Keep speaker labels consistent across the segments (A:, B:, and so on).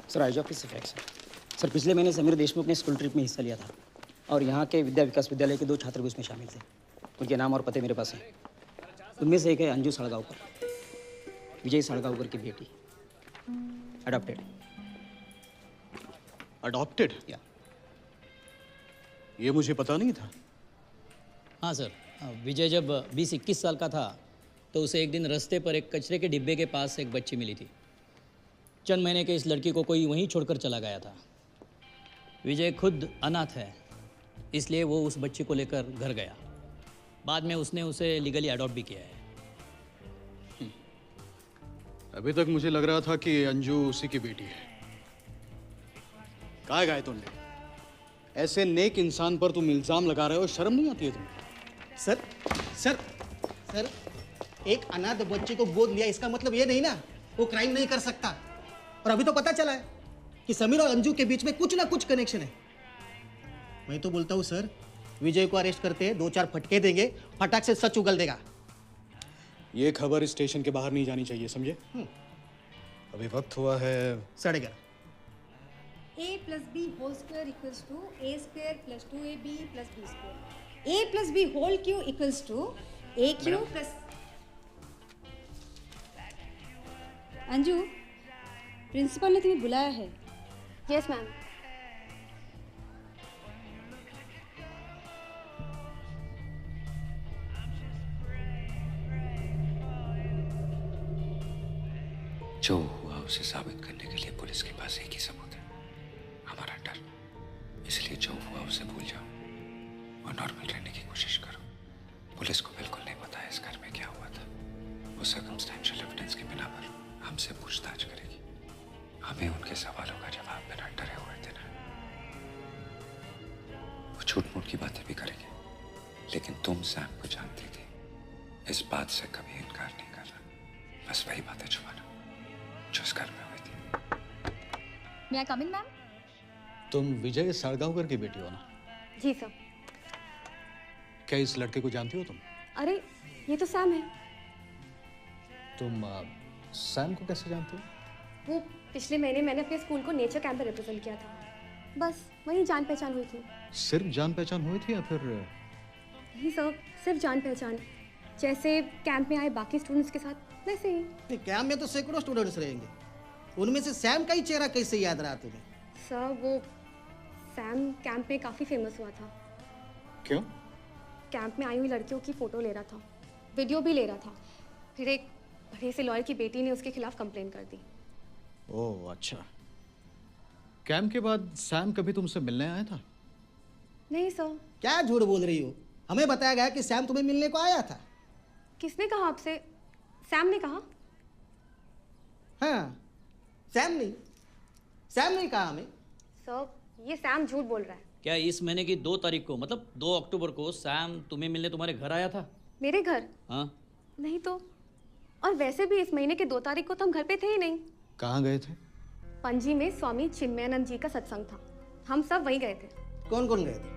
A: Sir IG office से fax है। Sir पिछले महीने समीर देशमुख ने स्कूल ट्रिप में हिस्सा लिया था और यहाँ के विद्या विकास विद्यालय के 2 छात्र भी उसमें शामिल थे। उनके नाम और पते मेरे पास हैं। उनमें से एक है अंजू साड़गांवकर, विजय साड़गांवकर की बेटी, अडॉप्टेड।
B: अडॉप्टेड?
A: या
B: ये मुझे पता नहीं था।
C: हाँ सर, विजय जब 20-21 साल का था तो उसे एक दिन रास्ते पर एक कचरे के डिब्बे के पास एक बच्ची मिली थी। चंद महीने के इस लड़की को कोई वहीं छोड़कर चला गया था। विजय खुद अनाथ है, इसलिए वो उस बच्ची को लेकर घर गया। बाद में उसने उसे लीगली अडॉप्ट भी किया है।
B: अभी तक मुझे लग रहा था कि अंजू उसी की बेटी है। कहाँ गए तुमने? ऐसे नेक इंसान पर तुम इल्जाम लगा रहे हो, शर्म नहीं आती है तुम्हें?
D: सर सर सर, एक अनाथ बच्चे को गोद लिया इसका मतलब ये नहीं ना वो क्राइम नहीं कर सकता। और अभी तो पता चला है कि समीर और अंजू के बीच में कुछ ना कुछ कनेक्शन है। मैं तो बोलता हूँ सर, विजय को अरेस्ट करते 2-4 फटके देंगे, फटाक से सच उगल देगा।
B: ये खबर स्टेशन के बाहर नहीं जानी चाहिए, समझे? अभी वक्त हुआ है
D: 11:30।
E: a plus b whole square equals to a square plus 2ab plus b square. a plus b whole cube equals to a cube plus. Anju, principal ने तुम्हें बुलाया है।
F: Yes ma'am.
G: जो हुआ उसे साबित करने के लिए पुलिस के पास एक ही सबूत है, हमारा डर। इसलिए जो हुआ उसे भूल जाओ और नॉर्मल रहने की कोशिश करो। पुलिस को बिल्कुल नहीं पता है इस घर में क्या हुआ था। वो सर्कमस्टेंशियल एविडेंस के बिना पर हमसे पूछताछ करेगी। हमें उनके सवालों का जवाब बिना डरे हुए देना है। वो झूठ मूठ की बातें भी करेगी, लेकिन तुम सैम को जानती थी, इस बात से कभी इनकार नहीं करना। बस वही बातें छुपाना जो इस घर में हुई थी।
F: मैं कम इन मैम?
B: तुम विजय साड़गांवकर की बेटी हो ना?
F: जी सर।
B: क्या इस लड़के को जानती हो तुम?
F: अरे ये तो सैम है।
B: तुम सैम को कैसे जानती हो?
F: वो पिछले महीने मैंने अपने स्कूल को नेचर कैंप में रिप्रेजेंट किया था, बस वही जान पहचान हुई थी।
B: सिर्फ जान पहचान हुई थी या फिर?
F: नहीं सर, सिर्फ जान पहचान। जैसे कैंप में आए बाकी स्टूडेंट्स के साथ वैसे ही।
D: नहीं, कैंप में तो सैकड़ों स्टूडेंट्स रहेंगे, उनमें से सैम का ही चेहरा कैसे याद रहा तुम्हें?
F: सर वो सैम कैंप में काफ़ी फेमस हुआ था।
B: क्यों?
F: कैंप में आई हुई लड़कियों की फ़ोटो ले रहा था, वीडियो भी ले रहा था। फिर एक बड़े से लॉयर की बेटी ने उसके खिलाफ कंप्लेन कर दी।
B: ओह अच्छा। कैंप के बाद सैम कभी तुमसे मिलने आया था?
F: नहीं सर।
D: क्या झूठ बोल रही हो? हमें बताया गया कि सैम तुम्हें मिलने को आया था।
F: किसने कहा आपसे? सैम ने कहा।
D: हाँ, सैम नहीं कहा हमें।
F: सर ये सैम झूठ बोल रहा है।
C: क्या इस महीने की 2 तारीख को, मतलब 2 अक्टूबर को सैम तुम्हें मिलने तुम्हारे घर आया था?
F: मेरे घर?
C: हाँ।
F: नहीं तो। और वैसे भी इस महीने के 2 तारीख को तो हम घर पे थे ही नहीं।
B: कहाँ गए थे?
F: पणजी में स्वामी चिन्मयानंद जी का सत्संग था, हम सब वहीं गए थे।
D: कौन कौन गए थे?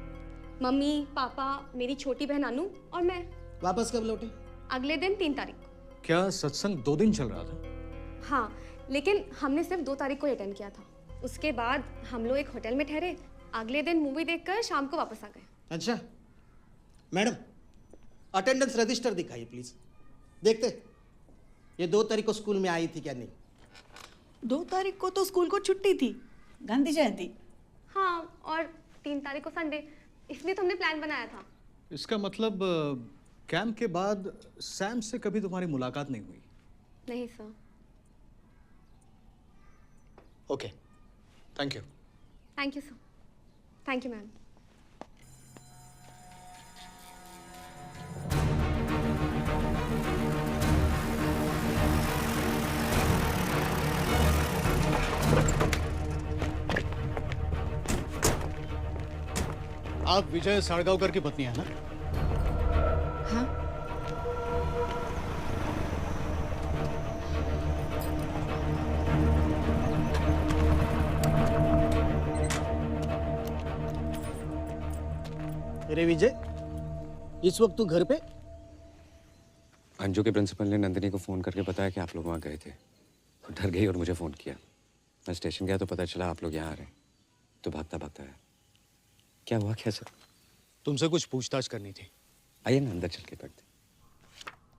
F: मम्मी, पापा, मेरी छोटी बहन अनु और मैं।
D: वापस कब लौटे?
F: अगले दिन 3 तारीख को।
B: क्या सत्संग 2 दिन चल रहा था?
F: हाँ, लेकिन हमने सिर्फ 2 तारीख को अटेंड किया था। उसके बाद हम लोग एक होटल में ठहरे, अगले दिन मूवी देखकर शाम को वापस आ गए।
D: अच्छा मैडम, अटेंडेंस रजिस्टर दिखाइए प्लीज। देखते ये 2 तारीख को स्कूल में आई थी क्या? नहीं,
H: 2 तारीख को तो स्कूल को छुट्टी थी, गांधी जयंती।
F: हाँ, और 3 तारीख को संडे, इसलिए तो हमने प्लान बनाया था।
B: इसका मतलब कैंप के बाद सैम से कभी तुम्हारी मुलाकात नहीं हुई?
F: नहीं sir.
B: Okay, thank you.
F: Thank you sir. Thank you ma'am.
B: आप विजय साड़गांवकर की पत्नी है ना?
H: हाँ।
D: अरे विजय, इस वक्त तू घर पे?
G: अंजू के प्रिंसिपल ने नंदिनी को फोन करके बताया कि आप लोग वहाँ गए थे। वो डर गई और मुझे फोन किया। मैं स्टेशन गया तो पता चला आप लोग यहाँ आ रहे हैं, तो भागता भागता आया। क्या हुआ क्या सर?
B: तुमसे कुछ पूछताछ करनी थी।
G: आइए ना अंदर चल के बैठते।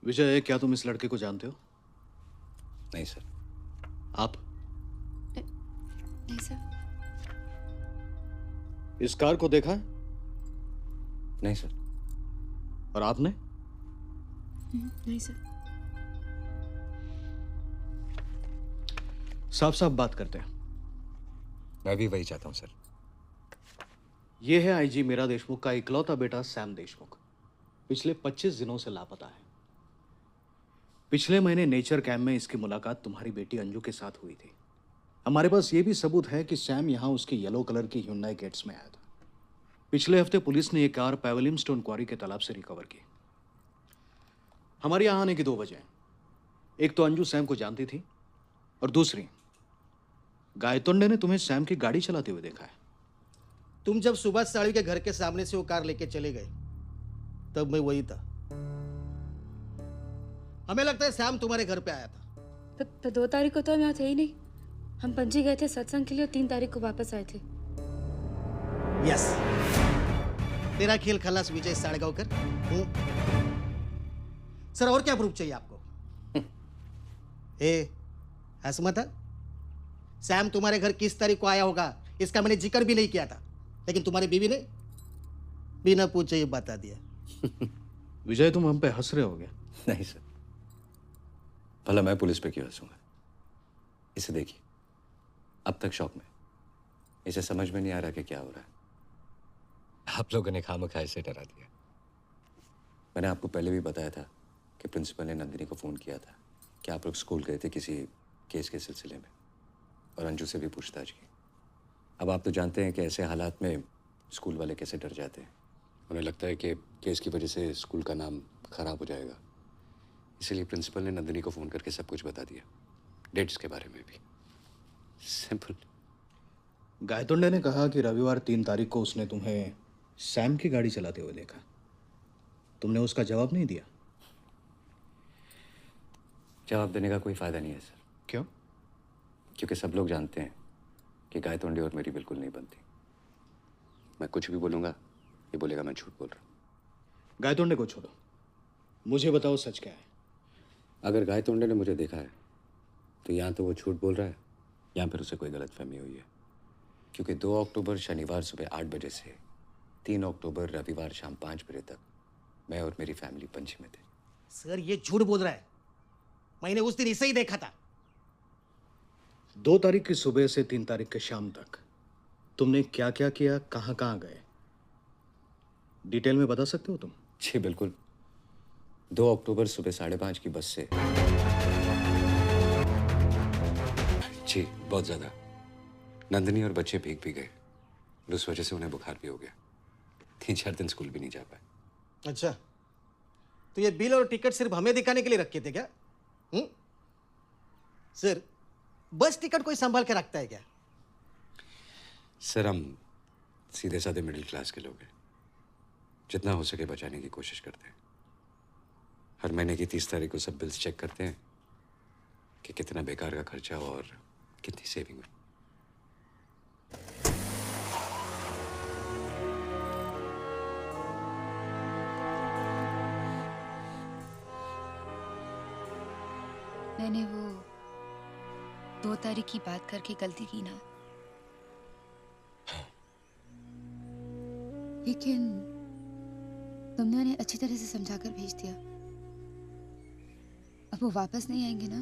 B: विजय, क्या तुम इस लड़के को जानते हो?
G: नहीं सर।
B: आप?
F: नहीं सर।
B: इस कार को देखा है?
G: नहीं सर।
B: और आपने?
F: नहीं सर।
B: साफ साफ बात करते हैं।
G: मैं भी वही चाहता हूँ सर।
B: ये है आईजी मीरा देशमुख का इकलौता बेटा सैम देशमुख। पिछले 25 दिनों से लापता है। पिछले महीने नेचर कैंप में इसकी मुलाकात तुम्हारी बेटी अंजू के साथ हुई थी। हमारे पास ये भी सबूत है कि सैम यहाँ उसकी येलो कलर की Hyundai गेट्स में आया था। पिछले हफ्ते पुलिस ने ये कार पेवलियम स्टोन क्वारी के तालाब से रिकवर की। हमारे यहाँ आने की 2 वजह हैं। एक तो अंजू सैम को जानती थी, और दूसरी, गायतोंडे ने तुम्हें सैम की गाड़ी चलाते हुए देखा है।
D: तुम जब सुभाष साड़ी के घर के सामने से वो कार लेके चले गए, तब मैं वही था। हमें लगता है सैम तुम्हारे घर पे आया था।
I: पर 2 तारीख को तो हम यहाँ थे ही नहीं। हम पणजी गए थे सत्संग के लिए और 3 तारीख को वापस आए थे।
D: यस, तेरा खेल खलास विजय साड़गांवकर। सर, और क्या प्रूफ चाहिए आपको? हंस मत। सैम तुम्हारे घर किस तारीख को आया होगा इसका मैंने जिक्र भी नहीं किया था, लेकिन तुम्हारी बीवी ने बिना पूछे ये बता दिया।
B: विजय, तुम हम पे हंस रहे होगे।
G: नहीं सर, भला मैं पुलिस पे क्यों हंसूंगा? इसे देखिए, अब तक शौक में, इसे समझ में नहीं आ रहा कि क्या हो रहा है। आप लोगों ने खामखा इसे डरा दिया। मैंने आपको पहले भी बताया था कि प्रिंसिपल ने नंदिनी को फ़ोन किया था कि आप लोग स्कूल गए थे किसी केस के सिलसिले में, और अंजू से भी पूछताछ की। अब आप तो जानते हैं कि ऐसे हालात में स्कूल वाले कैसे डर जाते हैं। उन्हें लगता है कि केस की वजह से स्कूल का नाम खराब हो जाएगा। इसीलिए प्रिंसिपल ने नंदिनी को फ़ोन करके सब कुछ बता दिया, डेट्स के बारे में भी। सिंपल।
B: गायतोंडे ने कहा कि रविवार 3 तारीख को उसने तुम्हें सैम की गाड़ी चलाते हुए देखा। तुमने उसका जवाब नहीं दिया।
G: जवाब देने का कोई फ़ायदा नहीं है सर।
B: क्यों?
G: क्योंकि सब लोग जानते हैं कि गायतोंडे और मेरी बिल्कुल नहीं बनती। मैं कुछ भी बोलूँगा, ये बोलेगा मैं झूठ बोल रहा हूँ।
B: गायतोंडे को छोड़ो, मुझे बताओ सच क्या है।
G: अगर गायतोंडे ने मुझे देखा है तो या तो वो झूठ बोल रहा है या फिर उसे कोई गलतफहमी हुई है। क्योंकि 2 अक्टूबर शनिवार सुबह 8 बजे से 3 अक्टूबर रविवार शाम 5 बजे तक मैं और मेरी फैमिली पणजी में थे।
D: सर, ये झूठ बोल रहा है। मैंने उस दिन इसे ही देखा था।
B: 2 तारीख की सुबह से 3 तारीख के शाम तक तुमने क्या क्या किया, कहाँ कहाँ गए, डिटेल में बता सकते हो तुम?
G: जी बिल्कुल। 2 अक्टूबर सुबह 5:30 की बस से। जी बहुत ज़्यादा। नंदिनी और बच्चे भीग भी गए, उस वजह से उन्हें बुखार भी हो गया। 3-4 दिन स्कूल भी नहीं जा पाए।
D: अच्छा, तो ये बिल और टिकट सिर्फ हमें दिखाने के लिए रखे थे क्या? सर, बस टिकट कोई संभाल के रखता है क्या?
G: सर, हम सीधे साधे मिडिल क्लास के लोग हैं। जितना हो सके बचाने की कोशिश करते हैं। हर महीने की 30 तारीख को सब बिल्स चेक करते हैं कि कितना बेकार का खर्चा और कितनी सेविंग हुई।
J: मैंने वो 2 तारीख की बात करके गलती की ना, लेकिन तुमने उन्हें अच्छी तरह से समझाकर भेज दिया। अब वो वापस नहीं आएंगे ना?